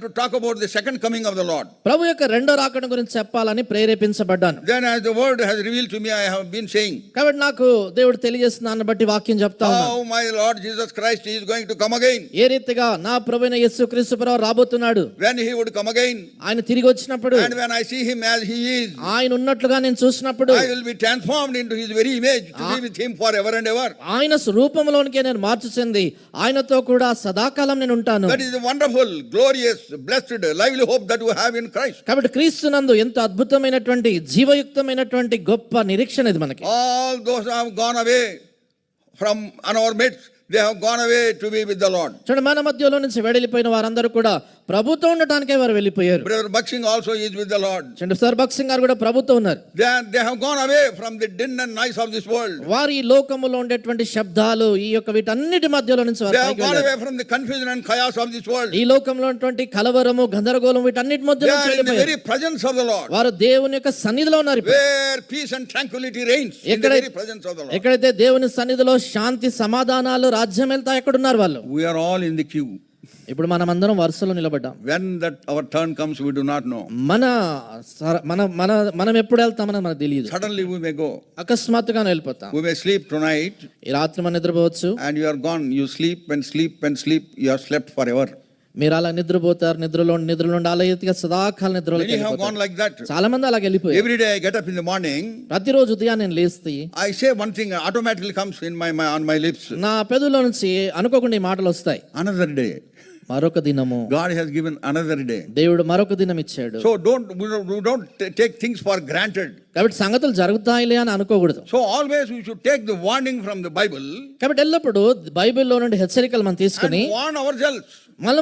to talk about the second coming of the Lord. ప్రభు యొక్క రెండో రాకడ గురించి చెప్పాలని ప్రేరేపించబడ్డాను. Then as the word has revealed to me, I have been saying, కాబట్టి నాకు దేవుడు తెలియజేసిన దాన్ని బట్టి వాక్యం చెప్తా ఉన్నాను. how my Lord Jesus Christ is going to come again. ఏ రీతిగా నా ప్రభువైన యేసుక్రీస్తు ప్రభువు రాబోతున్నాడు. When he would come again. ఆయన తిరిగి వచ్చినప్పుడు. And when I see him as he is. ఆయన ఉన్నట్లుగా నేను చూసినప్పుడు. I will be transformed into his very image to be with him forever and ever. ఆయన స్వరూపంలోనికి నేను మార్చు చెంది ఆయనతో కూడా సదాకాలం నేను ఉంటాను. That is the wonderful, glorious, blessed, lively hope that we have in Christ. కాబట్టి క్రీస్తునందు ఎంత అద్భుతమైనటువంటి జీవయుక్తమైనటువంటి గొప్ప నిరీక్షణ ఇది మనకి. All those have gone away from our midst. They have gone away to be with the Lord. చూడండి, మన మధ్యలో నుంచి వెడలిపోయిన వారందరూ కూడా ప్రభుతో ఉండటానికే వారు వెళ్ళిపోయారు. Brother Baksing also is with the Lord. చూడండి, సర్ బక్సింగ్ గారు కూడా ప్రభుతో ఉన్నారు. They have gone away from the din and noise of this world. వారు ఈ లోకములో ఉండేటువంటి శబ్దాలు ఈ యొక్క వీటన్నిటి మధ్యలో నుంచి వారు They have gone away from the confusion and chaos of this world. ఈ లోకంలో ఉన్నటువంటి కలవరము గందరగోళం వీటన్నిటి మధ్యలో నుంచి They are in the వెళ్ళిపోయారు. very presence of the Lord. వారు దేవుని యొక్క సన్నిధిలో ఉన్నారు. Where peace and tranquility reigns in the very presence of the Lord. ఎక్కడైతే దేవుని సన్నిధిలో శాంతి సమాధానాలు రాజ్యం వెళ్తా ఎక్కడ ఉన్నారు వాళ్ళు. We are all in the queue. ఇప్పుడు మనం అందరం వరుసలో నిలబడ్డాం. When that our turn comes, we do not know. మనం ఎప్పుడు వెళ్తామని మనకు తెలియదు. Suddenly we may go. అకస్మాత్తుగా వెళ్ళిపోతాం. We may sleep tonight. ఈ రాత్రి మనం నిద్రపోవచ్చు. And you are gone. You sleep and sleep and sleep. You have slept forever. మీరు అలా నిద్రపోతారు. నిద్రలో అలా ఎత్తిగా సదాకాలం నిద్రలో. Many have gone like that. చాలా మంది అలాగే వెళ్ళిపోయారు. Every day I get up in the morning. ప్రతిరోజు ఉదయాన్నే నేను లేస్తే I say one thing automatically comes in on my lips. నా పెదవుల నుంచి అనుకోకుండా ఈ మాటలు వస్తాయి. Another day. మరొక దినము. God has given another day. దేవుడు మరొక దినం ఇచ్చాడు. So don't take things for granted. కాబట్టి సంగతులు జరుగుతాయిలే అని అనుకోకూడదు. So always we should take the warning from the Bible. కాబట్టి ఎల్లప్పుడూ బైబిల్లో నుండి హెచ్చరికలు మనం తీసుకొని warn ourselves.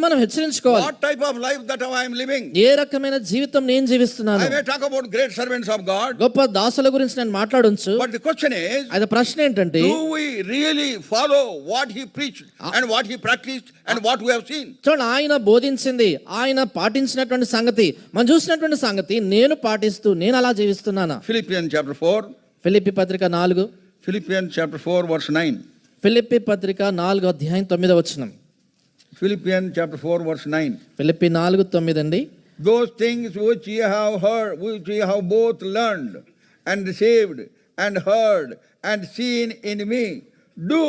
మనం హెచ్చరించుకోవాలి. What type of life that I am living? ఏ రకమైన జీవితం నేను జీవిస్తున్నాను. I may talk about great servants of God. గొప్ప దాసుల గురించి నేను మాట్లాడొచ్చు. But the question is, అది ప్రశ్న ఏంటంటే, do we really follow what he preached and what he practiced and what we have seen? చూడండి, ఆయన బోధించింది, ఆయన పాటించినటువంటి సంగతి, మనం చూసినటువంటి సంగతి నేను పాటిస్తూ నేను అలా జీవిస్తున్నానా? Philippians chapter 4. ఫిలిప్పీ పత్రిక 4. Philippians chapter 4 verse 9. ఫిలిప్పీ పత్రిక 4 అధ్యాయం 9వ వచనం. Philippians chapter 4 verse 9. ఫిలిప్పీ 4:9 అండి. Those things which ye have heard, which ye have both learned and received and heard and seen in me, do,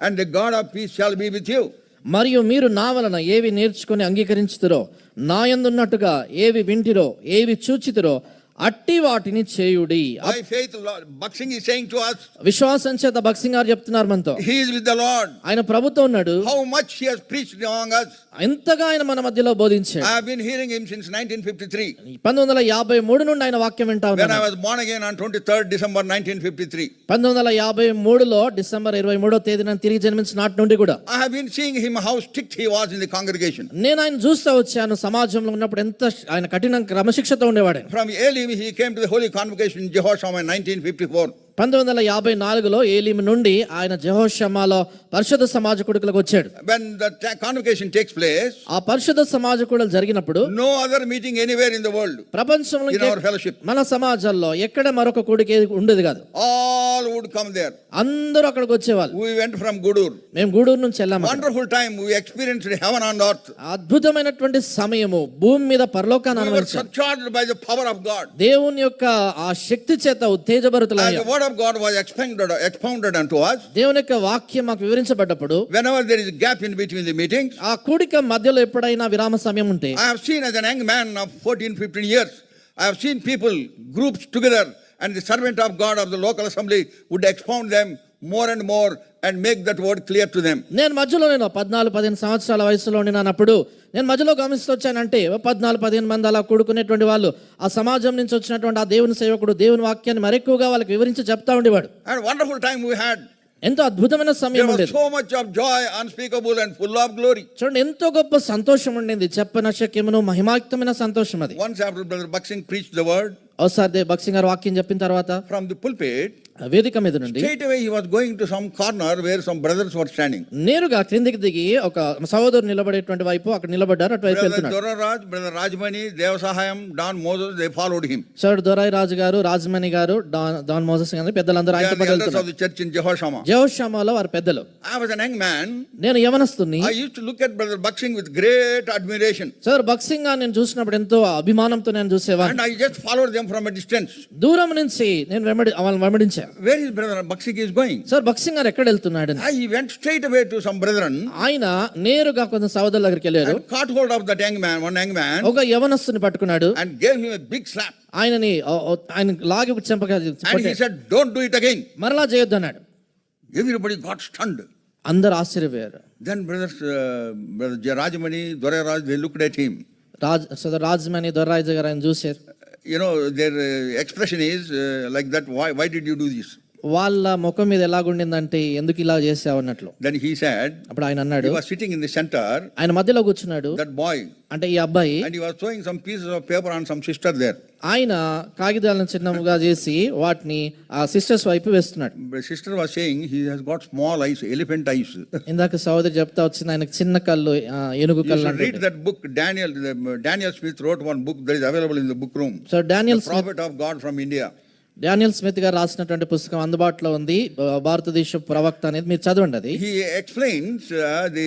and the God of peace shall be with you. మరియు మీరు నా వలన ఏవి నేర్చుకుని అంగీకరించుతురో, నా యందున్నట్టుగా ఏవి వింటిరో, ఏవి చూచితురో అట్టి వాటిని చేయుడి. By faith, Baksing is saying to us, విశ్వాసం చేత బక్సింగ్ గారు చెప్తున్నారు మనతో. He is with the Lord. ఆయన ప్రభుతో ఉన్నాడు. How much he has preached among us. ఎంతగా ఆయన మన మధ్యలో బోధించాడు. I have been hearing him since 1953. 1953 నుండి ఆయన వాక్యం వింటా ఉన్నాను. When I was born again on 23rd December 1953. 1953లో December 23వ తేదీన తిరిగి జన్మించిన నాటి నుండి కూడా I have been seeing him how strict he was in the congregation. నేను ఆయన చూస్తూ వచ్చాను. సమాజంలో ఉన్నప్పుడు ఎంత ఆయన కఠిన క్రమశిక్షతో ఉండేవాడు. From Elim he came to the Holy Convocation in Jehoshaphat in 1954. 1954లో ఏలీం నుండి ఆయన జెహోషామాలో పరిశుద్ధ సమాజకుడికి వచ్చాడు. When the convocation takes place, ఆ పరిశుద్ధ సమాజకుడు జరిగినప్పుడు no other meeting anywhere in the world, ప్రపంచంలో in our fellowship, మన సమాజంలో ఎక్కడ మరొక కూడిక ఉండేది కాదు. all would come there. అందరూ అక్కడికి వచ్చేవాళ్ళు. We went from Gudur. మేము గూడూరు నుంచి వెళ్ళాము. Wonderful time. We experienced heaven on earth. అద్భుతమైనటువంటి సమయము, భూమి మీద పరలోకాన్ని అనుభవించాము. We were surcharged by the power of God. దేవుని యొక్క ఆ శక్తి చేత ఉత్తేజభరితులయ్యాము. The word of God was expounded unto us. దేవుని యొక్క వాక్యం మాకు వివరించబడ్డప్పుడు, whenever there is a gap in between the meetings, ఆ కూడిక మధ్యలో ఎప్పుడైనా విరామ సమయం ఉంటే, I have seen as a young man of 14-15 years, I have seen people groups together, and the servant of God of the local assembly would expound them more and more and make that word clear to them. నేను 14-15 సంవత్సరాల వయసులో ఉన్నానప్పుడు నేను మధ్యలో గమనిస్తూ వచ్చానంటే 14-15 మంది అలా కూడుకునేటువంటి వాళ్ళు ఆ సమాజం నుంచి వచ్చినటువంటి ఆ దేవుని సేవకుడు దేవుని వాక్యాన్ని మరెక్కువగా వాళ్ళకి వివరించి చెప్తా ఉండేవాడు. And wonderful time we had. ఎంతో అద్భుతమైన సమయం ఉండేది. There was so much of joy, unspeakable and full of glory. చూడండి, ఎంతో గొప్ప సంతోషం ఉండింది, చెప్పనశక్యమును మహిమాయుక్తమైన సంతోషం అది. Once after Brother Baksing preached the word, ఒకసారి భక్సింగ్ గారు వాక్యం చెప్పిన తర్వాత from the pulpit, ఆ వేదిక మీద నుండి straight away he was going to some corner where some brothers were standing. నేరుగా క్రిందికి దిగి ఒక సహోదరు నిలబడేటువంటి వైపు అక్కడ నిలబడ్డారు, అటువైపు Brother వెళ్తున్నాడు. Doraraj, Brother Rajmani, Devasahayam, Don Moses, they followed him. సోదరుడు దొరాయి రాజు గారు, రాజమణి గారు, డాన్ మోసెస్ గారు పెద్దలందరూ They ఆయనతో are the పాటు elders of వెళ్తున్నారు. the church in Jehoshaphat. జెహోషామాలో వారి పెద్దలు. I was an young man. నేను యవనస్తుని. I used to look at Brother Baksing with great admiration. Sir Baksing గారు నేను చూసినప్పుడు ఎంతో అభిమానంతో నేను చూసేవాడిని. And I just followed them from a distance. దూరం నుంచి నేను వాళ్ళని వెంబడించాను. Where is Brother Baksing is going? Sir Baksing గారు ఎక్కడ వెళ్తున్నాడు? He went straight away to some brethren ఆయన నేరుగా కొంచెం సహోదరుల దగ్గరికి వెళ్ళారు. and caught hold of that young man, one young man, ఒక యవనస్తుని పట్టుకున్నాడు. and gave him a big slap. ఆయన లాగి చెంపగా And he said, "Don't do it again." మరలా చేయొద్దు అన్నాడు. Everybody got stunned. అందరు ఆశ్చర్యపోయారు. Then Brother Rajmani, Doraraj, they looked at him. Rajamani దొర్రాజు గారు ఆయన చూశారు. You know, their expression is like that. Why did you do this? వాళ్ళ ముఖం మీద ఎలాగుండిందంటే ఎందుకు ఇలా చేసావు అన్నట్లు. Then he said, అప్పుడు ఆయన అన్నాడు, he was sitting in the center, ఆయన మధ్యలో కూర్చున్నాడు. that boy, అంటే ఈ అబ్బాయి, and he was throwing some pieces of paper on some sister there. ఆయన కాగితాలను చిన్నముగా చేసి వాటిని ఆ సిస్టర్స్ వైపు వేస్తున్నాడు. The sister was saying he has got small eyes, elephant eyes. ఇందాక సహోదరి చెప్తా వచ్చింది ఆయనకు చిన్న కళ్ళు, ఏనుగు You కళ్ళు should read అంటే. that book. Daniel Smith wrote one book that is available in the book room. So The Prophet of God from India. Daniel Smith గారు రాసినటువంటి పుస్తకం అందుబాటులో ఉంది, భారతదేశ ప్రవక్త అనేది, మీరు చదవండి అది. He explains the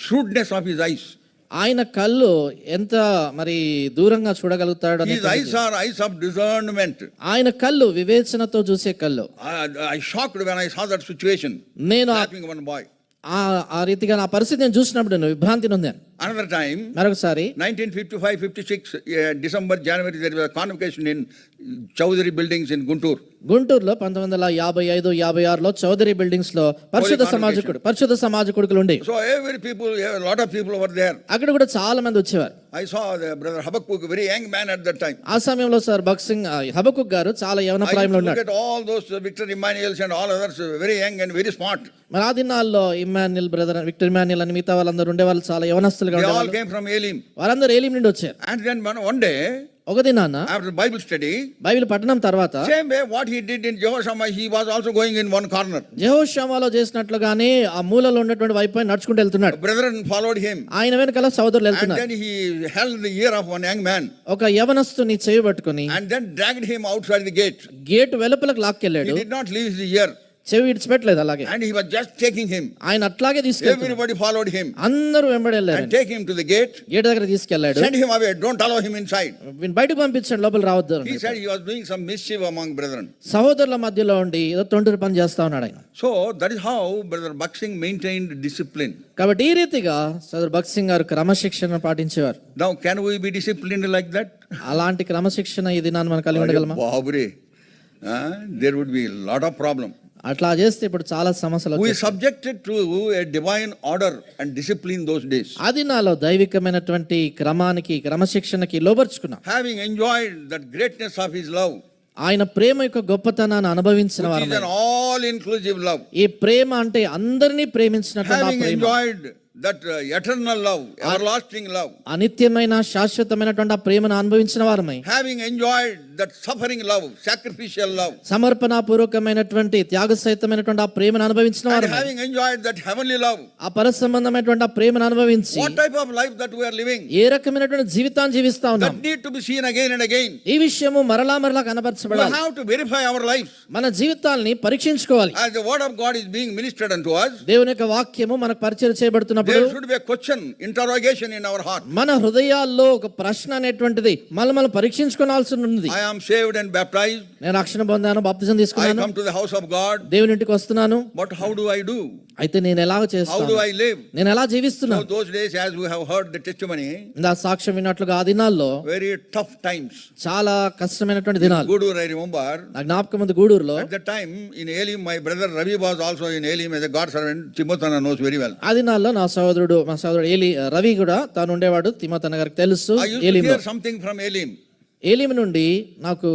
shrewdness of his eyes. ఆయన కళ్ళు ఎంత మరి దూరంగా చూడగలుగుతాడు అని. His eyes are eyes of discernment. ఆయన కళ్ళు వివేచనతో చూసే కళ్ళు. I shocked when I saw that situation. నేను Slapping one boy. ఆ రీతిగా నా పరిస్థితి నేను చూసినప్పుడు నేను విభ్రాంతి నొందాను. Another time, మరొకసారి 1955-56, December, January, there was a convocation in Chowdhury buildings in Guntur. గుంటూరులో 1955-56లో చౌదరి బిల్డింగ్స్ లో పరిశుద్ధ సమాజకుడుకులు ఉండే. So a lot of people were there. అక్కడ కూడా చాలా మంది వచ్చేవారు. I saw the Brother Habakkuk, a very young man at that time. ఆ సమయంలో సార్ భక్సింగ్ హబకుక్ గారు చాలా యవన I used ప్రాయంలో to look ఉన్నాడు. at all those Victor Emmanuels and all others, very young and very smart. మరి ఆ దినాల్లో ఇమ్మాన్యుల్ బ్రదర్, విక్టర్ ఇమ్మాన్యుల్ అని మిగతా వాళ్ళందరూ ఉండేవాళ్ళు, చాలా యవనస్తులుగా They all ఉండేవాళ్ళు. came from Elim. వారందరూ ఏలీం నుండి వచ్చారు. And then one day, ఒక దినాన after Bible study, బైబిల్ పఠనం తర్వాత same way what he did in Jehoshaphat, he was also going in one corner. యెహోషామాలో చేసినట్లుగానే ఆ మూలలో ఉన్నటువంటి వైపు నడుచుకుంటూ వెళ్తున్నాడు. Brethren followed him. ఆయన వెనకాల సోదరులు And వెళ్తున్నారు. then he held the ear of one young man. ఒక యవనస్తుని చేయి పట్టుకొని And then dragged him outside the gate. Gate వెలుపలకు He లాక్కెళ్ళాడు. did not leave the ear. చెవి విడిచిపెట్టలేదు అలాగే. And he was just taking him. ఆయన అట్లాగే తీసుకెళ్ళాడు. Everybody followed him. అందరూ వెంబడి And వెళ్ళారు. take him to the gate. Gate దగ్గర తీసుకెళ్ళాడు. Send him away. Don't allow him inside. వీని బయటకు పంపించండి, లోపల రావద్దు. He said he was doing some mischief among brethren. సహోదరుల మధ్యలో ఉండి ఏదో తొంటరి పని చేస్తా ఉన్నాడు ఆయన. So that is how Brother Baksing maintained discipline. కాబట్టి ఈ రీతిగా సోదరు భక్సింగ్ గారు క్రమశిక్షణ పాటించేవారు. Now can we be disciplined like that? అలాంటి క్రమశిక్షణ ఈ దినాన్ని మనం కలిగి ఉండగలమా? Babure. There would be a lot of problem. అట్లా చేస్తే ఇప్పుడు చాలా సమస్యలు We వచ్చేస్తాయి. subjected to a divine order and discipline those days. ఆ దినాల్లో దైవికమైనటువంటి క్రమానికి, క్రమశిక్షణకి లోబర్చుకున్నాం. Having enjoyed that greatness of his love, ఆయన ప్రేమ యొక్క గొప్పతనాన్ని అనుభవించిన which is వారు. an all-inclusive love. ఈ ప్రేమ అంటే అందరినీ ప్రేమించినటువంటి ఆ Having Prema, enjoyed that eternal love, everlasting love. అనిత్యమైన శాశ్వతమైనటువంటి ఆ ప్రేమను అనుభవించిన వారమై, Having enjoyed that suffering love, sacrificial love. సమర్పణాపూర్వకమైనటువంటి త్యాగసహితమైనటువంటి ఆ ప్రేమను అనుభవించిన And వారమై, having enjoyed that heavenly love. ఆ పరసంబంధమైనటువంటి ఆ ప్రేమను అనుభవించి What type of life that we are living? ఏ రకమైనటువంటి జీవితాన్ని జీవిస్తా ఉన్నాం. That need to be seen again and again. ఈ విషయము మరలా మరలా We కనబరచబడాలి. have to verify our lives. మన జీవితాల్ని పరీక్షించుకోవాలి. As the word of God is being ministered unto us, దేవుని యొక్క వాక్యము మనకు పరిచయం చేయబడుతున్నప్పుడు there should be a question, interrogation in our heart. మన హృదయాల్లో ఒక ప్రశ్న అనేటువంటిది మనం పరీక్షించుకోవాల్సి ఉంది. I am saved and baptized. నేను రక్షణ పొందాను, బాప్తిజం I తీసుకున్నాను, come to the house of God. దేవుని ఇంటికి వస్తున్నాను. But how do I do? అయితే నేను ఎలా How చేస్తాను, do I live? నేను ఎలా So జీవిస్తున్నాను? those days, as we have heard the testimony, నా సాక్ష్యం విన్నట్లుగా ఆ దినాల్లో very tough times. చాలా కష్టమైనటువంటి దినాలు. Gudur, I remember. నా జ్ఞాపకం ఉంది, గూడూరులో At that time in Elim, my brother Ravi was also in Elim as a God servant. Timotana knows very well. ఆ దినాల్లో మా సోదరుడు రవి కూడా తాను ఉండేవాడు. తిమోతన్న గారికి తెలుసు. I used to ఏలీంలో, hear something from Elim. ఏలీం నుండి నాకు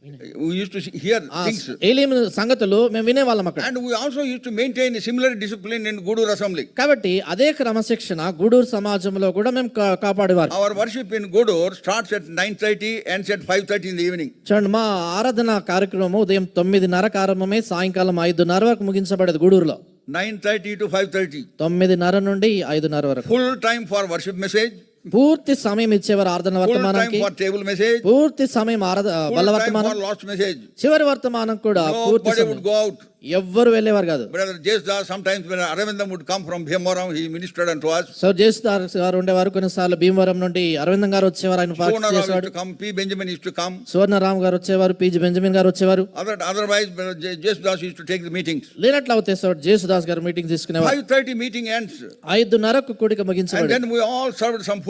We used to hear ఆ things. ఏలీము సంగతులు మేము వినేవాళ్ళం అక్కడ. And we also used to maintain a similar discipline in Gudur Assembly. కాబట్టి అదే క్రమశిక్షణ గూడూరు సమాజంలో కూడా మేము కాపాడేవారు. Our worship in Gudur starts at 9:30 ends at 5:30 in the evening. చూడండి, మా ఆరాధన కార్యక్రమం ఉదయం 9:30 ప్రారంభమై సాయంకాలం 5:30 వరకు ముగించబడేది గూడూరులో. 9:30 to 5:30. 9:30 నుండి 5:30 వరకు Full time for worship message. పూర్తి సమయం ఇచ్చేవారు ఆరాధన Full time వర్తమానానికి. for table message. పూర్తి సమయం Full బల్ల time వర్తమానం, for lost message. చివరి వర్తమానం కూడా పూర్తి Nobody సమయం. would go out. ఎవ్వరు వెళ్ళేవారు కాదు. Brother Jesdas, sometimes when Aravindam would come from Bhimavaram, he ministered unto us. So Jesudas గారు ఉండేవారు. కొన్నిసార్లు భీమవరం నుండి అరవిందం గారు వచ్చేవారు, ఆయన Suvarna Rao used చేసేవాడు. to come, P. Benjamin used to come. సువర్ణరామ్ గారు వచ్చేవారు, పీజీ బెంజమిన్ గారు వచ్చేవారు. Otherwise, Brother Jesdas used to take the meetings. లేనట్లు అవుతాయి జేసుదాస్ గారు మీటింగ్ తీసుకునేవారు. 5:30 meeting ends. 5:30 కూడిక And ముగించబడి then we all served some food.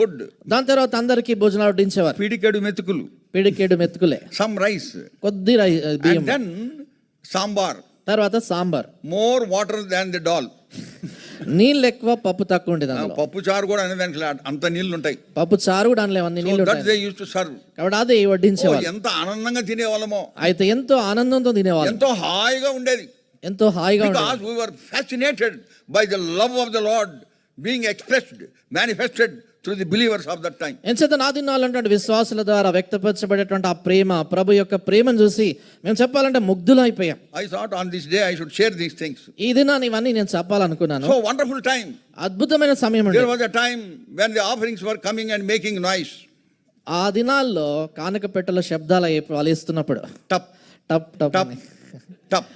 దాని తర్వాత అందరికీ భోజనాలు వడ్డించేవారు. Pidikedu metukulu, పిడికేడు మెతుకులే, some rice. కొద్ది బియ్యం, And then sambar. తర్వాత sambar. More water than the dal. నీళ్ళు ఎక్కువ, పప్పు తక్కువ ఉండేది అందులో. పప్పు చారు కూడా అనే దానికి అంత నీళ్లు ఉంటాయి. పప్పు చారు కూడా అనలేము, అన్ని నీళ్ళు దట్ ఉంటాయి. They use to serve. కాబట్టి అదే వడ్డించేవారు. ఎంత ఆనందంగా తినేవాళ్ళమో, అయితే ఎంతో ఆనందంతో తినేవాళ్ళు, ఎంతో హాయిగా ఉండేది. ఎంతో హాయిగా ఉండేది. Because we were fascinated by the love of the Lord being expressed, manifested through the believers of that time. ఎంచేత నా దినాలంటే విశ్వాసుల ద్వారా వ్యక్తపరచబడేటువంటి ఆ ప్రేమ, ప్రభు యొక్క ప్రేమను చూసి మేము చెప్పాలంటే ముగ్ధులు అయిపోయాం. I thought on this day I should share these things. ఈ దినాన్ని ఇవన్నీ నేను చెప్పాలనుకున్నాను. So wonderful time. అద్భుతమైన సమయం అండి. There was a time when the offerings were coming and making noise. ఆ దినాల్లో కానుక పెట్టెల శబ్దాలు వలిస్తున్నప్పుడు Tap, టప్ టప్ tap, అని, tap.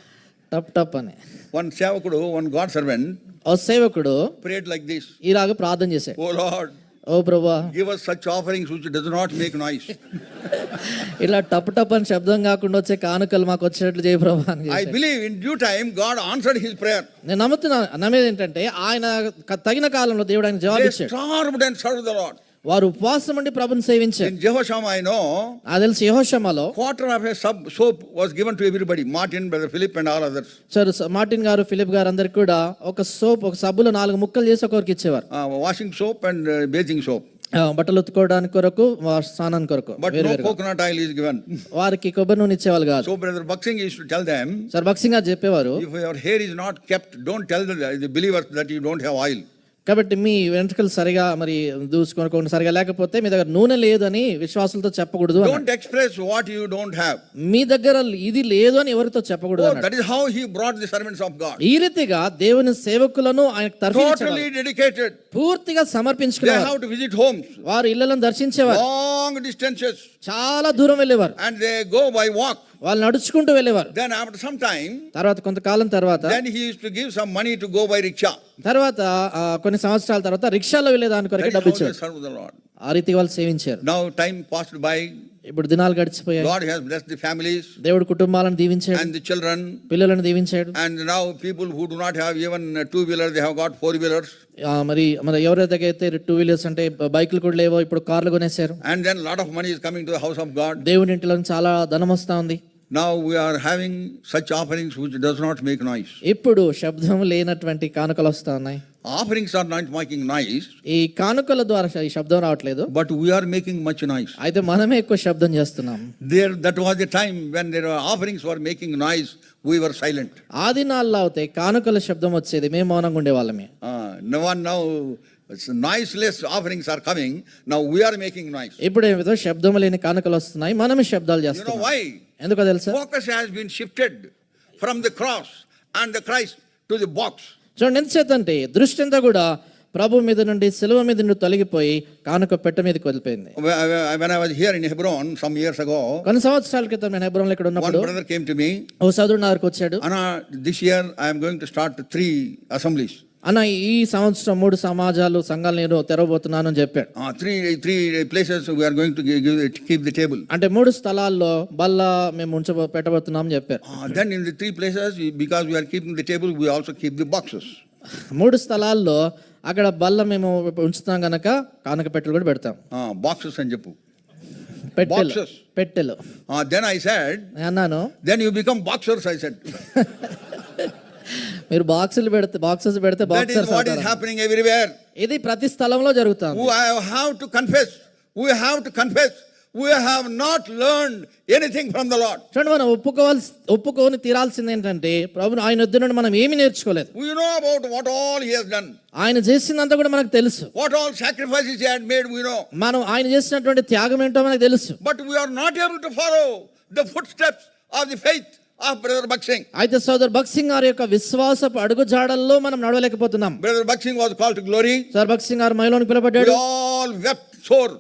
టప్ టప్ అని One సేవకుడు, one God servant ఓ సేవకుడు prayed like this. ఇలాగ ప్రార్థన చేశాడు. Oh Lord, ఓ ప్రభువా, give us such offerings which does not make noise. ఇలా టప్ టప్ అని శబ్దం కాకుండా వచ్చే కానుకలు మాకు వచ్చేట్లు చేయ ప్రభా అని I చేశాడు. believe in due time God answered his prayer. నేను నమ్మేది ఏంటంటే ఆయన తగిన కాలంలో దేవుడు ఆయన జవాబు They ఇచ్చాడు. starved and served the Lord. వారు ఉపవాసం ఉండి ప్రభుని సేవించారు. In Jehoshaphat I know, నాకు తెలిసి యెహోషామాలో quarter of a soap was given to everybody. Martin, Brother Philip and all others. Sir Martin గారు, ఫిలిప్ గారు అందరికి కూడా ఒక సబ్బులో 4 ముక్కలు చేసి ఒకరికి ఇచ్చేవారు. Washing soap and bathing soap. బట్టలు ఉతుకోవడానికి కొరకు, స్నానానికి కొరకు. But no coconut oil is given. వారికి కొబ్బరి నూనె ఇచ్చేవాళ్ళు కాదు. So Brother Baksing used to tell them, sir Baksing గారు చెప్పేవారు, if your hair is not kept, don't tell the believers that you don't have oil. కాబట్టి మీ వెంట్రుకలు సరిగా మరి దూసుకోకుండా సరిగా లేకపోతే మీ దగ్గర నూనె లేదని విశ్వాసులతో చెప్పకూడదు. Don't express what you don't have. మీ దగ్గర ఇది లేదు అని ఎవరితో చెప్పకూడదు. That is how he brought the servants of God. ఈ రీతిగా దేవుని సేవకులను ఆయనకు తర్ఫీదు Totally dedicated. పూర్తిగా They సమర్పించుకునేవారు. have to visit homes. వారు ఇళ్లను దర్శించేవారు, Long distances. చాలా దూరం వెళ్ళేవారు, And they go by walk. వాళ్ళు నడుచుకుంటూ వెళ్ళేవారు. Then after some time, తర్వాత కొంతకాలం తర్వాత then he used to give some money to go by rickshaw. తర్వాత కొన్ని సంవత్సరాల తర్వాత రిక్షాలో వెళ్ళేదాని కొరకు That is డబ్బు how they ఇచ్చారు. serve the Lord. ఆ రీతి వాళ్ళు సేవించారు. Now time passed by. ఇప్పుడు దినాలు గడిచిపోయాయి. God has blessed the families దేవుడు కుటుంబాలను దీవించాడు, and the children. పిల్లలను దీవించాడు. And now people who do not have even two-wheelers, they have got four-wheelers. మరి ఎవరైతే అయితే 2 వీలర్స్ అంటే బైకులు కూడా లేవో ఇప్పుడు కార్లు కొనేశారు. And then lot of money is coming to the house of God. దేవుని ఇంటిలో చాలా ధనం వస్తా ఉంది. Now we are having such offerings which does not make noise. ఇప్పుడు శబ్దం లేనటువంటి కానుకలు వస్తా ఉన్నాయి. Offerings are not making noise, ఈ కానుకల ద్వారా ఈ శబ్దం రావట్లేదు, but we are making much noise. అయితే మనమే ఎక్కువ శబ్దం చేస్తున్నాం. That was the time when their offerings were making noise, we were silent. ఆ దినాల్లో అయితే కానుకల శబ్దం వచ్చేది, మేము మౌనంగా ఉండేవాళ్ళమే. Now noiseless offerings are coming. Now we are making noise. ఇప్పుడు ఏమిటో శబ్దం లేని కానుకలు వస్తున్నాయి, మనమే శబ్దాలు You know చేస్తున్నాం. why? ఎందుకో తెలుసా? Focus has been shifted from the cross and the Christ to the box. చూడండి, ఎంత చేతంటే దృష్టి అంతా కూడా ప్రభు మీద నుండి, శిలువ మీద నుండి తొలగిపోయి కానుక పెట్ట మీదకి వదిలిపోయింది. When I was here in Hebron some years ago, కొన్ని సంవత్సరాల క్రితం నేను హెబ్రోన్లో ఇక్కడ one ఉన్నప్పుడు brother came to me. ఓ సోదరుడు నా దగ్గరకు వచ్చాడు. Anna, this year I am going to start 3 assemblies. అన్న, ఈ సంవత్సరం 3 సమాజాలు, సంఘాలు నేను తెరవబోతున్నాను అని చెప్పాడు. 3 places we are going to keep the table. అంటే 3 స్థలాల్లో బల్ల మేము పెట్టబోతున్నాం అని చెప్పారు. Then in the 3 places, because we are keeping the table, we also keep the boxes. 3 స్థలాల్లో అక్కడ బల్ల మేము ఉంచుతాం గనక కానుక పెట్టెలు కూడా పెడతాం. Boxes అని చెప్పు. పెట్టెలు, Boxes. పెట్టెలు. Then I said, అన్నాను, then you become boxers, I said. మీరు బాక్సెస్ పెడితే That is boxers what is happening everywhere. ఇది ప్రతి స్థలంలో జరుగుతుంది. We have to confess. We have to confess. we have not learned anything from the Lord. చూడండి, మనం ఒప్పుకొని తీరాల్సింది ఏంటంటే ప్రభుని ఆయన వద్ద నుండి మనం ఏమీ నేర్చుకోలేదు. We know about what all he has done. ఆయన చేసిందంతా కూడా మనకు తెలుసు. What all sacrifices he had made, we know. మనం ఆయన చేసినటువంటి త్యాగం ఏంటో మనకు తెలుసు. But we are not able to follow the footsteps of the faith of Brother Bakshing. అయితే సోదర్ భగత్ సింగ్ గారి యొక్క విశ్వాసపు అడుగుజాడల్లో మనం నడవలేకపోతున్నాం. Brother Bakshing was called to glory. సోదర్ Bhagat Singh గారు మహిళను We పిలువబడ్డాడు. all wept sore.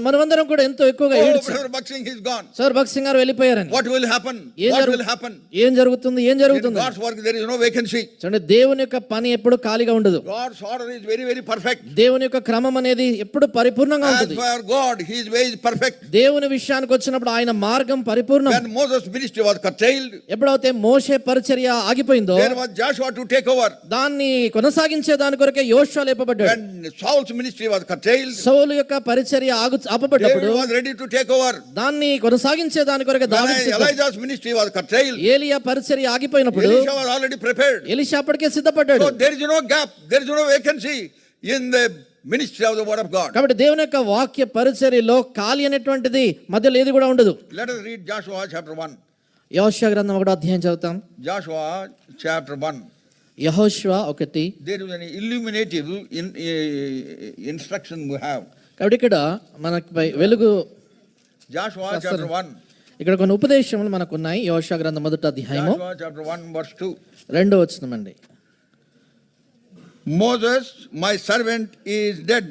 మనమందరం కూడా ఎంతో ఎక్కువగా Oh, ఏడ్చాం. Brother Bakshing is gone. సోదర్ Bhagat Singh గారు వెళ్ళిపోయారని. What will happen? ఏం What జరుగు- will happen? ఏం జరుగుతుంది In God's work there is no vacancy. చూడండి, దేవుని యొక్క పని ఎప్పుడు ఖాళీగా ఉండదు. God's order is very, very perfect. దేవుని యొక్క క్రమం అనేది ఎప్పుడు పరిపూర్ణంగా As ఉంటుంది. for God, his way is perfect. దేవుని విషయానికి వచ్చినప్పుడు ఆయన మార్గం పరిపూర్ణం. When Moses' ministry was curtailed, ఎప్పుడైతే మోషే పరిచర్య ఆగిపోయిందో there was Joshua to take over. దాన్ని కొనసాగించే దాని కొరకే యోషువ లేపబడ్డాడు. When Saul's ministry was curtailed, సౌలు యొక్క పరిచర్య ఆపబడ్డప్పుడు David was ready to take over. దాన్ని కొనసాగించే దాని కొరకే When దావీదు సిద్ధం. Elijah's ministry was curtailed, ఏలియా పరిచర్య ఆగిపోయినప్పుడు Elisha was already prepared. Elisha అప్పటికే సిద్ధపడ్డాడు. So there is no gap, there is no vacancy in the ministry of the word of God. కాబట్టి దేవుని యొక్క వాక్య పరిచర్యలో ఖాళీ అనేటువంటిది మధ్యలో ఏది కూడా ఉండదు. Let us read Joshua chapter 1. యెహోషువ గ్రంథం 1వ అధ్యాయం చదువుతాం. Joshua chapter 1. యెహోషువ 1. There is an illuminative instruction we have. కాబట్టి ఇక్కడ మనకి వెలుగు Joshua chapter 1. ఇక్కడ కొన్ని ఉపదేశములు మనకు ఉన్నాయి. యెహోషువ గ్రంథం 1వ అధ్యాయము Joshua chapter 1 verse 2. 2వ వచనం అండి. Moses, my servant, is dead.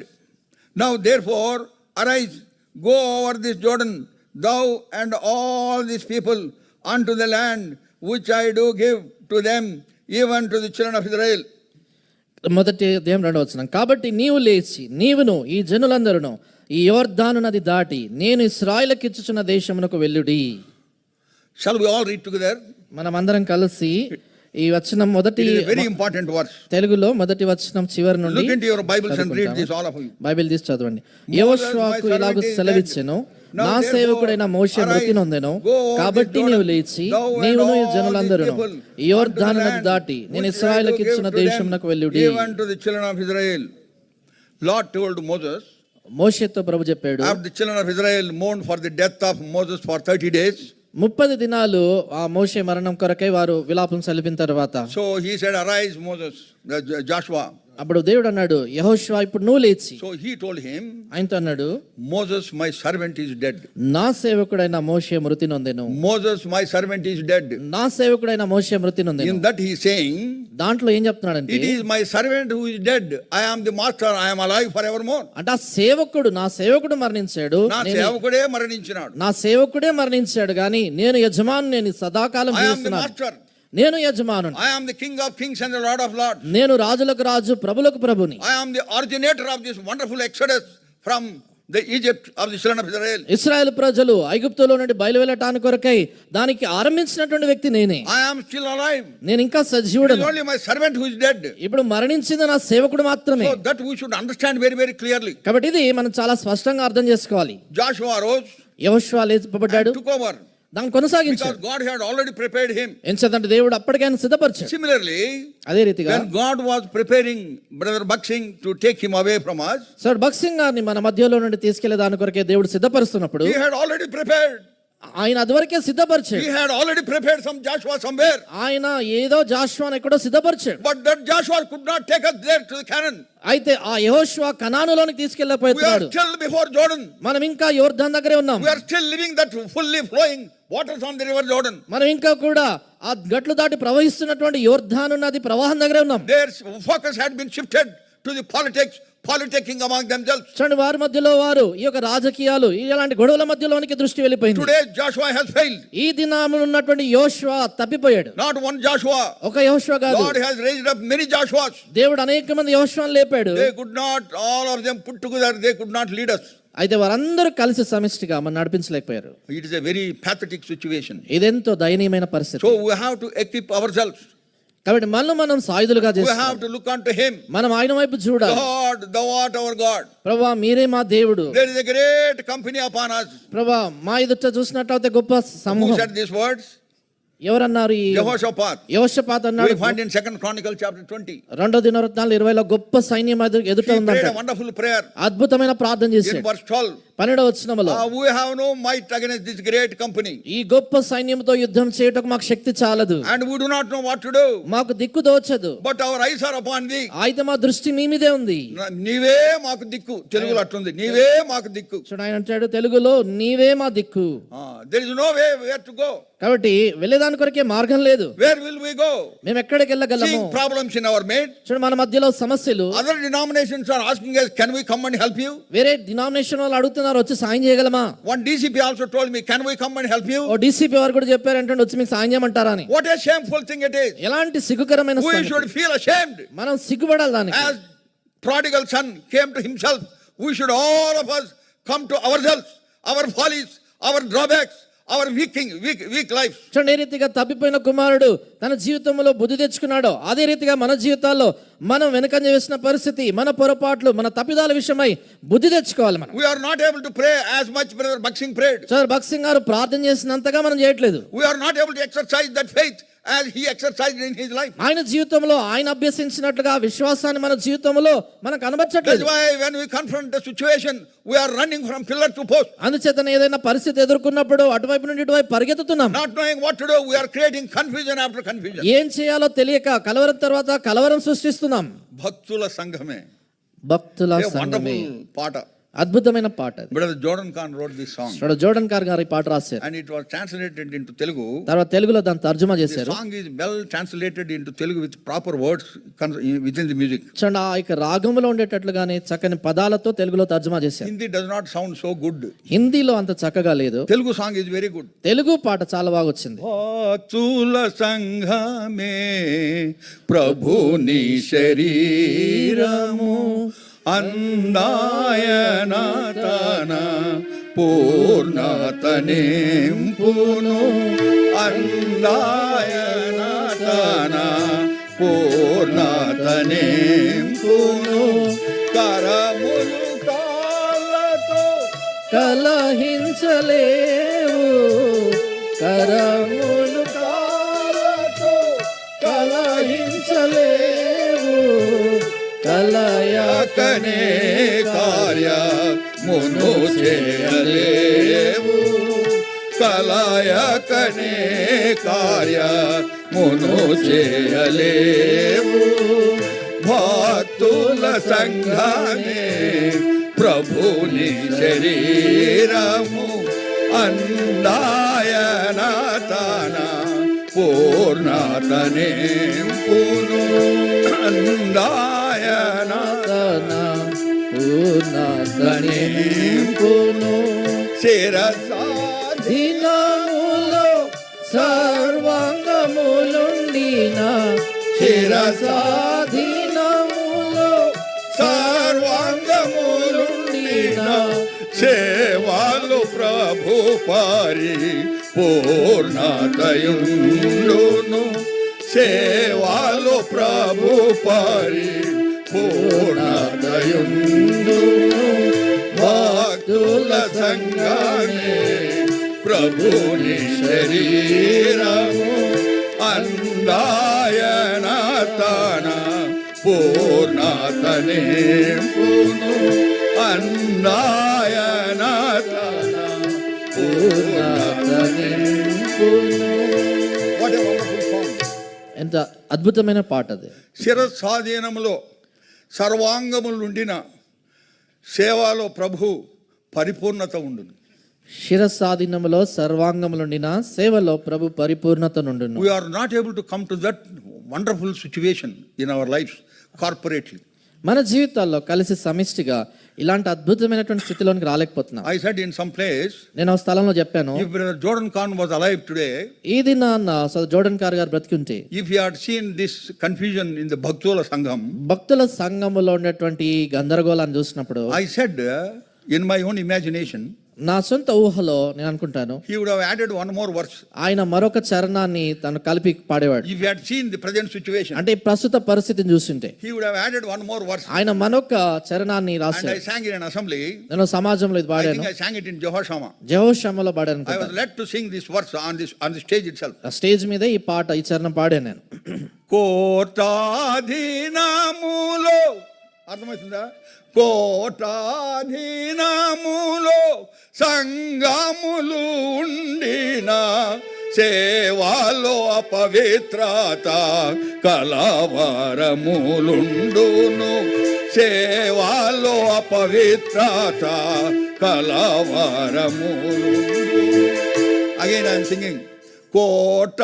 Now therefore arise, go over this Jordan, thou and all these people, unto the land which I do give to them, even to the children of Israel. మొదటి అధ్యాయం 2వ వచనం. కాబట్టి నీవు లేచి నీవును ఈ జనులందరూ ఈ యొర్దాను నది దాటి నేను ఇశ్రాయేలుకి ఇచ్చుచున్న దేశమునకు వెళ్ళుడి. Shall we all read together? మనం అందరం కలిసి ఈ వచనం మొదటి It is a very important verse. తెలుగులో మొదటి వచనం చివరి నుండి Look into your Bibles and read this, all of you. Bible తీసి చదవండి. యెహోషువకు ఇలాగు సెలవిచ్చెను, నా సేవకుడైన మోషే మృతి నొందెను, కాబట్టి నీవు లేచి నీవును ఈ జనులందరూ ఈ యొర్దాను నది దాటి నేను ఇశ్రాయేలుకి ఇచ్చిన దేశమునకు వెళ్ళుడి. Even to the children of Israel. Lord told Moses, మోషేతో ప్రభు చెప్పాడు, after the children of Israel mourned for the death of Moses for 30 days. 30 దినాలు ఆ మోషే మరణం కొరకై వారు విలాపం సలిపిన తర్వాత, So he said, arise Moses, Joshua. అప్పుడు దేవుడు అన్నాడు, యెహోషువ ఇప్పుడు నువ్వు లేచి. So he told him, ఆయనతో అన్నాడు, Moses my servant is dead. నా సేవకుడైన మోషే మృతి నొందెను. Moses my servant is dead. నా సేవకుడైన మోషే మృతి నొందెను. In that he is saying, దాంట్లో ఏం చెప్తున్నాడంటే, it is my servant who is dead. I am the master. I am alive forevermore. అంటే ఆ సేవకుడు, నా సేవకుడు మరణించాడు, నా సేవకుడే మరణించినాడు. నా సేవకుడే మరణించాడు కానీ నేను యజమాను, నేను సదాకాలం I am the జీవిస్తున్నాను. master. నేను యజమాను, I am the king of kings and the lord of lords. నేను రాజులకు రాజు ప్రభులకు ప్రభుని. I am the originator of this wonderful exodus from the Egypt of the children of Israel. ఇశ్రాయేలు ప్రజలు ఐగుప్తులో నుండి బయలువెళ్ళటానికి కొరకై దానికి ఆరంభించినటువంటి వ్యక్తి నేనే. I am still alive. నేను ఇంకా It is సజీవుడను. only my servant who is dead. ఇప్పుడు మరణించింది నా సేవకుడు మాత్రమే. So that we should understand very, very clearly. కాబట్టి ఇది మనం చాలా స్పష్టంగా అర్థం చేసుకోవాలి. Joshua arose యెహోషువ లేపబడ్డాడు, and took over దాన్ని కొనసాగించాడు. because God had already prepared him. ఎంచేతంటే దేవుడు అప్పటికే ఆయన సిద్ధపరిచాడు. Similarly, అదే రీతిగా when God was preparing Brother Bakshing to take him away from us, sir Bhagat Singh గారిని మన మధ్యలో నుండి తీసుకెళ్లే దాని కొరకే దేవుడు సిద్ధపరుస్తున్నప్పుడు he had already prepared. ఆయన అదివరకే సిద్ధపరిచాడు. He had already prepared some Joshua somewhere. ఆయన ఏదో జాషువాను ఎక్కడో సిద్ధపరిచాడు. But that Joshua could not take us there to the Canaan. అయితే ఆ యెహోషువ కనానులోనికి We are తీసుకెళ్ళకపోతున్నాడు. still before Jordan. మనం ఇంకా యోర్దాను దగ్గరే ఉన్నాం. We are still living that fully flowing waters on the river Jordan. మనం ఇంకా కూడా ఆ గట్లు దాటి ప్రవహిస్తున్నటువంటి యోర్దాను నది ప్రవాహం దగ్గరే ఉన్నాం. Their focus had been shifted to the politicking among themselves. చూడండి, వారి మధ్యలో వారు ఈ యొక్క రాజకీయాలు ఇలాంటి గొడవల మధ్యలోనికి దృష్టి వెళ్ళిపోయింది. Today Joshua has failed. ఈ దినామున ఉన్నటువంటి యోషువ తప్పిపోయాడు. Not one Joshua. ఒక యెహోషువ కాదు, God has raised up many Joshuas. దేవుడు అనేక మంది యెహోషువను లేపాడు. They could not, all of them put together, they could not lead us. అయితే వారందరూ కలిసి సమిష్టిగా మనం నడిపించలేకపోయారు. It is a very pathetic situation. ఇదెంతో దయనీయమైన పరిస్థితి. So we have to equip ourselves. కాబట్టి మనం సాయుధులుగా We చేసుకోవాలి. have to look unto him. మనం ఆయన వైపు చూడాలి. God, thou art our God. ప్రభువా మీరే మా దేవుడు. There is a great company upon us. ప్రభువా మా ఎదుట చూసినట్లయితే గొప్ప Who సమూహం. said these words? ఎవరన్నారు? ఈ Jehoshaphat. యెహోషాపాతు అన్నాడు. We find in 2 Chronicles chapter 20. 2 దినవృత్తాలు 20లో గొప్ప సైన్యం ఎదుట He prayed ఉందంట. a wonderful prayer. అద్భుతమైన ప్రార్థన In చేశాడు. verse 12. 12వ వచనములో We have no might against this great company, ఈ గొప్ప సైన్యంతో యుద్ధం చేయుటకు మాకు శక్తి చాలదు, and we do not know what to do. మాకు దిక్కు దోచదు, But our eyes are upon thee. అయితే మా దృష్టి మీ మీదే ఉంది. నీవే మాకు దిక్కు. తెలుగులో అట్లుంది, నీవే మాకు దిక్కు. చూడండి, ఆయన అంటాడు తెలుగులో, నీవే మా దిక్కు. There is no way where to go. కాబట్టి వెళ్ళేదాని కొరకే మార్గం లేదు. Where will we go? మేము ఎక్కడికి వెళ్ళగలము? Seeing problems in our midst. చూడండి, మన మధ్యలో సమస్యలు. Other denominations are asking us, can we come and help you? వేరే డినామినేషన్ వాళ్ళు అడుగుతున్నారు, వచ్చి సాయం చేయగలమా? One DCP also told me, can we come and help you? ఓ డీసీపీ వారు కూడా చెప్పారంటే, వచ్చి మీకు సాయం చేయమంటారా అని. What a shameful thing it is. ఎలాంటి సిగ్గుకరమైన We సంగతి. should feel ashamed. మనం సిగ్గుపడాలి దానికి. As prodigal son came to himself, we should all of us come to ourselves, our follies, our drawbacks, our weak life. చూడండి, ఏ రీతిగా తప్పిపోయిన కుమారుడు తన జీవితంలో బుద్ధి తెచ్చుకున్నాడో, అదే రీతిగా మన జీవితాల్లో మనం వెనకంజ వేసిన పరిస్థితి, మన పొరపాట్లు, మన తప్పిదాల విషయమై బుద్ధి తెచ్చుకోవాలి. మనం We are not able to pray as much Brother Bakshing prayed. Sir Bakht Singh గారు ప్రార్థన చేసినంతగా మనం చేయట్లేదు. We are not able to exercise that faith as he exercised in his life. ఆయన జీవితంలో ఆయన అభ్యసించినట్లుగా విశ్వాసాన్ని మన జీవితంలో మనకు That's కనబరచట్లేదు. why when we confront the situation, we are running from pillar to post. అందుచేతన ఏదైనా పరిస్థితి ఎదుర్కొన్నప్పుడు అటువైపు నుండి ఇటువైపు పరిగెత్తుతున్నాం. Not knowing what to do, we are creating confusion after confusion. ఏం చేయాలో తెలియక కలవరం తర్వాత కలవరం సృష్టిస్తున్నాం. భక్తుల సంఘమే. భక్తుల A సంఘమే. wonderful పాట. అద్భుతమైన పాట అది. Brother Jordan Khan wrote this song. Jordan car గారు ఈ పాట రాశారు. And it was translated into Telugu. తర్వాత తెలుగులో దాన్ని తర్జుమా The చేశారు. song is well translated into Telugu with proper words within the music. చూడండి, ఆ యొక్క రాగంలో ఉండేటట్లుగానే చక్కని పదాలతో తెలుగులో తర్జుమా చేశారు. Hindi does not sound so good. హిందీలో అంత చక్కగా లేదు. Telugu song is very good. Telugu పాట చాలా బాగా వచ్చింది. భక్తుల సంఘమే ప్రభుని శరీరము అందాయన తన పూర్ణతనింపును అందాయన తన పూర్ణతనింపును కరములు కాళ్ళతో కలహించలేవు, కరములు కాళ్ళతో కలహించలేవు, కలయకనే కార్యమును చేయలేవు కలయకనే కార్యమును చేయలేవు భక్తుల సంఘమే ప్రభుని శరీరము అందాయన తన పూర్ణతనింపును అందాయన తన పూర్ణతనింపును శిరసాధీనములో సర్వాంగములుండిన శిరసాధీనములో సర్వాంగములుండిన సేవలు ప్రభు పారి పూర్ణతయుండును సేవలు ప్రభు పారి పూర్ణతయుండును భక్తుల సంఘమే ప్రభుని శరీరము అందాయన తన పూర్ణతనింపును అందాయన తన పూర్ణతనింపును. What a wonderful song. ఎంత అద్భుతమైన పాట అది. శిరస్వాధీనములో సర్వాంగములుండిన సేవలో ప్రభు పరిపూర్ణత ఉండును. శిరస్సాధీనములో సర్వాంగములుండిన సేవలో ప్రభు పరిపూర్ణత నుండును. We are not able to come to that wonderful situation in our lives corporately. మన జీవితాల్లో కలిసి సమిష్టిగా ఇలాంటి అద్భుతమైనటువంటి స్థితిలోనికి రాలేకపోతున్నాం. I said in some place, నేను ఆ స్థలంలో చెప్పాను, if Brother Jordan Khan was alive today, ఈ దినాన్న జోర్డన్ కార్ గారు బ్రతికి ఉంటే, if he had seen this confusion in the Bhaktula Sangham, భక్తుల సంఘములో ఉన్నటువంటి గందరగోళాన్ని చూసినప్పుడు, I said in my own imagination, నా సొంత ఊహలో నేను అనుకుంటాను, he would have added one more verse. ఆయన మరొక చరణాన్ని తను కలిపి పాడేవాడు. If he had seen the present situation, అంటే ఈ ప్రస్తుత పరిస్థితిని చూస్తుంటే he would have added one more verse. ఆయన మరొక చరణాన్ని And రాశాడు. I sang in an assembly. నేను సమాజంలో ఇది I పాడాను, think I sang it in Jehoshama. జెహోషామలో పాడాను. I was led to sing this verse on the stage itself. ఆ stage మీద ఈ పాట, ఈ చరణం పాడాను నేను. కోటాధీనములో అర్థమవుతుందా? కోటాధీనములో సంగములు ఉండిన సేవలో అపవిత్రత కలవరములుండును. సేవలో అపవిత్రత కలవరములుండు. Again I'm singing. కోటాధీనములో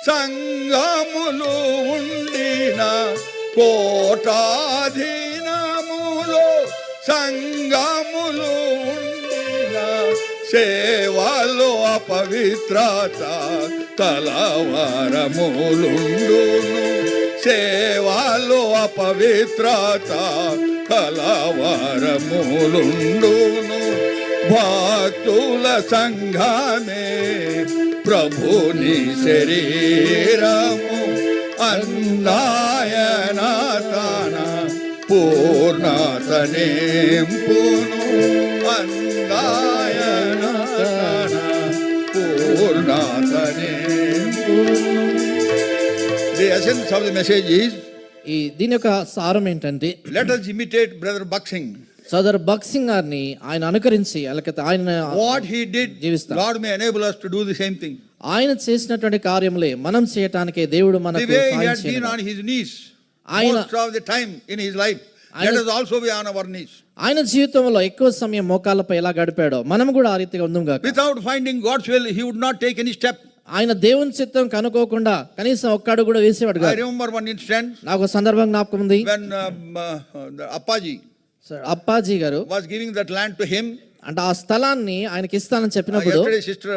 సంగములు ఉండిన, కోటాధీనములో సంగములు ఉండిన సేవలో అపవిత్రత కలవరములుండును. సేవలో అపవిత్రత కలవరములుండును. భక్తుల సంఘమే ప్రభుని శరీరము, అందాయన తన పూర్ణతనింపును. అందాయన తన పూర్ణతనింపును. The essence of the message is, దీని యొక్క సారం ఏంటంటే, let us imitate Brother Buxing. సోదరు భక్సింగ్ గారిని ఆయన అనుకరించి ఆయన What he did, జీవిస్తాం. God may enable us to do the same thing. ఆయన చేసినటువంటి కార్యములే మనం చేయటానికి దేవుడు The మనకు way he సహాయం had been చేయను. on his knees ఆయన- most of the time in his life, let us also be on our knees. ఆయన జీవితంలో ఎక్కువ సమయం మోకాళ్ళపై ఎలా గడిపాడో మనం కూడా ఆ రీతిగా ఉందాం గాక. Without finding God's will, he would not take any step. ఆయన దేవుని చిత్తం కనుకోకుండా కనీసం ఒక్కడు కూడా వేసేవాడు I కాదు. remember one instance నాకు ఒక సందర్భం జ్ఞాపకం ఉంది. when the Appaji అప్పాజీ గారు was giving that land to him. అంటే ఆ స్థలాన్ని ఆయనకి ఇస్తానని చెప్పినప్పుడు, Yesterday sister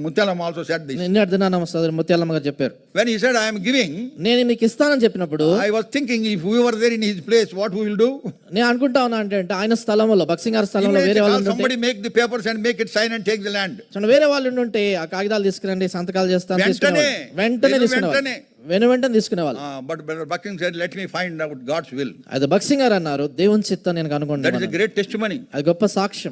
Mutyalam also said this. నిన్న దినాన సోదరు ముత్యాలమ్మ గారు చెప్పారు, When he said, I am giving, నేను నీకు ఇస్తానని చెప్పినప్పుడు I was thinking if we were there in his place, what we will do? నేను అనుకుంటా ఉన్నా అంటే ఆయన స్థలంలో భక్సింగ్ గారి స్థలంలో వేరే Immediately వాళ్ళు call ఉంటే, somebody make the papers and make it sign and take the land. వేరే వాళ్ళు ఉంటే ఆ కాగితాలు తీసుకురండి, సంతకాలు చేస్తాను, వెంటనే, వెంటనే తీసుకునేవాళ్ళు, వెంటనే. వెంటనే తీసుకునేవాళ్ళు. But Brother Buxing said, let me find out God's will. అయితే భక్సింగ్ గారు అన్నారు, దేవుని చిత్తం నేను That is a కనుగొంటాను. great testimony. అది గొప్ప సాక్ష్యం.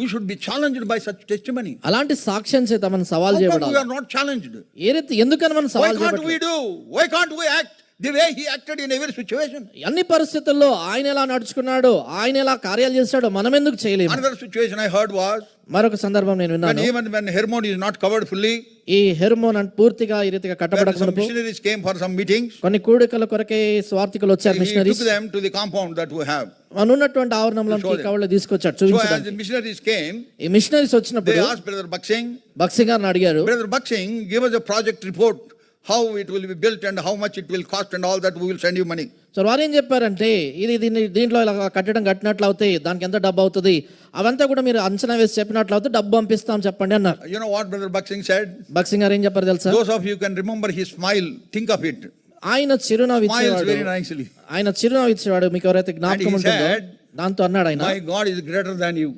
We should be challenged by such testimony. అలాంటి సాక్ష్యం చేత మనం సవాల్ How come we చేయబడాలి. are not challenged? ఏ రీతి ఎందుకని మనం Why సవాల్ can't చేయబడాలి? we do? Why can't we act the way he acted in every situation? అన్ని పరిస్థితుల్లో ఆయన ఎలా నడుచుకున్నాడో, ఆయన ఎలా కార్యాలు చేశాడో మనం ఎందుకు చేయలేము? Another situation I heard was మరొక సందర్భం నేను విన్నాను. when Hermon is not covered fully, ఈ హెర్మోన్ పూర్తిగా ఈ రీతిగా when కట్టబడక some మునుపు missionaries came for some meetings, కొన్ని కూడికల కొరకే స్వార్థికులు వచ్చారు, he took missionaries. them to the compound that we have. మనం ఉన్నటువంటి ఆవరణంలోకి కవళ్ళు తీసుకొచ్చాడు So as చూపించడానికి. the missionaries came, ఈ మిషనరీస్ they వచ్చినప్పుడు asked Brother Buxing, భక్సింగ్ గారిని అడిగారు, Brother Buxing, give us a project report, how it will be built and how much it will cost and all that, we will send you money. So వారు ఏం చెప్పారంటే, దీంట్లో ఇలా కట్టట్లు అవుతాయి, దానికి ఎంత డబ్బు అవుతుంది, అవంతా కూడా మీరు అంచనా వేసి చెప్పినట్లు అవుతుంది, డబ్బు పంపిస్తాం చెప్పండి అన్నారు. You know what Brother Buxing said? భక్సింగ్ గారు ఏం చెప్పారు తెలుసా? Those of you can remember his smile, think of it. ఆయన చిరునవ్వు Smiles ఇచ్చేవాడు, very nicely. ఆయన చిరునవ్వు ఇచ్చేవాడు. మీకు ఎవరైతే జ్ఞాపకం And he ఉంటుందో said, దాంతో అన్నాడు ఆయన, My God is greater than you.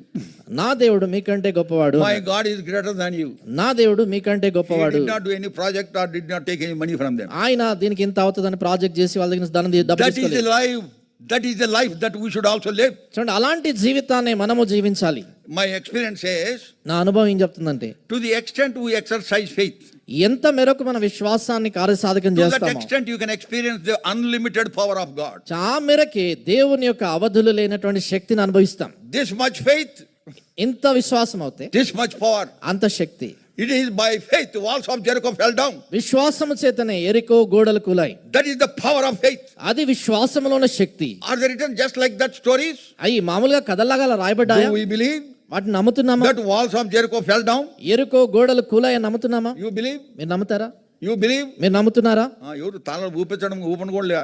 నా దేవుడు మీకంటే గొప్పవాడు, My God is greater than you. నా దేవుడు మీకంటే He గొప్పవాడు. did not do any project or did not take any money from them. ఆయన దీనికి ఇంత అవుతుందని ప్రాజెక్ట్ చేసి వాళ్ళ దగ్గర డబ్బు That is the తీసుకోలేదు. life. That is the life that we should also live. చూడండి, అలాంటి జీవితాన్ని మనము జీవించాలి. My experience says, నా అనుభవం ఏం చెప్తుందంటే, to the extent we exercise faith, ఎంత మేరకు మన విశ్వాసాన్ని కార్యసాధకం to that చేస్తామో, extent you can experience the unlimited power of God. ఆ మేరకే దేవుని యొక్క అవధులు లేనటువంటి శక్తిని అనుభవిస్తాం. This much faith, ఇంత విశ్వాసం అవుతే this much power. అంత శక్తి. It is by faith the walls of Jericho fell down. విశ్వాసము చేతనే ఎరికో గోడలు కూలాయి. That is the power of faith. అది విశ్వాసములోని శక్తి. Are they written just like that stories? అవి మామూలుగా కథలాగా రాయబడ్డాయా? Do we believe వాటిని నమ్ముతున్నామా? that walls of Jericho fell down? ఎరుకో గోడలు కూలాయని నమ్ముతున్నామా? You believe? మీరు నమ్ముతారా? You believe? మీరు నమ్ముతున్నారా? ఎవరు తల ఊపించడం ఊపను కూడా లే.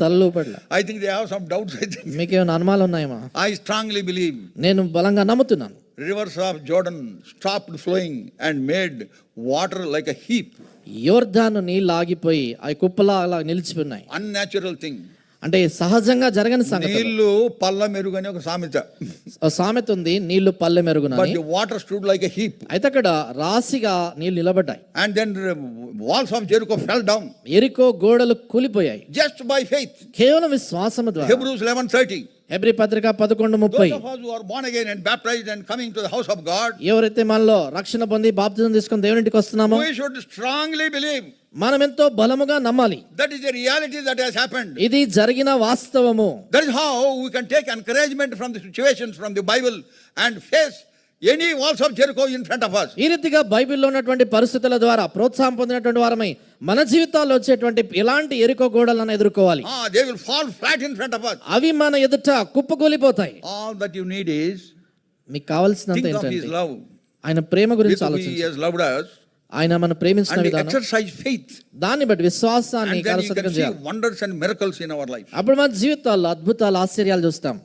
తల్లు పడలే. I think they have some doubts. I think. మీకేమైనా అనుమానాలు ఉన్నాయా? I strongly believe నేను బలంగా నమ్ముతున్నాను. rivers of Jordan stopped flowing and made water like a heap. యోర్దాను నీళ్ళు ఆగిపోయి అవి కుప్పలా అలా నిలిచిపోయినాయి. Unnatural thing. అంటే సహజంగా జరగని సంగతి. నీళ్లు పల్ల మెరుగని ఒక సామెత. సామెత ఉంది, నీళ్లు పల్లె But మెరుగునని. the water stood like a heap. అయితే అక్కడ రాశిగా నీళ్లు నిలబడ్డాయి. And then walls of Jericho fell down. ఎరికో గోడలు కూలిపోయాయి Just by faith. కేవలం విశ్వాసము ద్వారా. Hebrews 11:30. హెబ్రీ పత్రిక 11:30. Those of us who are born again and baptized and coming to the house of God, ఎవరైతే మనలో రక్షణ పొంది బాప్తిజం తీసుకొని దేవునింటికి వస్తున్నామో we should strongly believe మనం ఎంతో బలముగా నమ్మాలి. that is a reality that has happened. ఇది జరిగిన వాస్తవము. That is how we can take encouragement from the situations from the Bible and face any walls of Jericho in front of us. ఈ రీతిగా బైబిల్లో ఉన్నటువంటి పరిస్థితుల ద్వారా ప్రోత్సాహం పొందినటువంటి వారమై మన జీవితాల్లో వచ్చేటువంటి ఎలాంటి ఎరుకో గోడలను ఎదుర్కోవాలి. They will fall flat in front of us. అవి మన ఎదుట కుప్పకూలిపోతాయి. All that you need is మీకు కావాల్సినంత think of His ఏంటంటే love. ఆయన ప్రేమ గురించి He ఆలోచించండి. has loved us ఆయన మనం ప్రేమించిన and విధానం, exercise faith. దాన్ని బట్టి విశ్వాసాన్ని And then you can కరసతకం see చేయాలి. wonders and miracles in our life. అప్పుడు మన జీవితాల్లో అద్భుతాలు ఆశ్చర్యాలు చూస్తాం.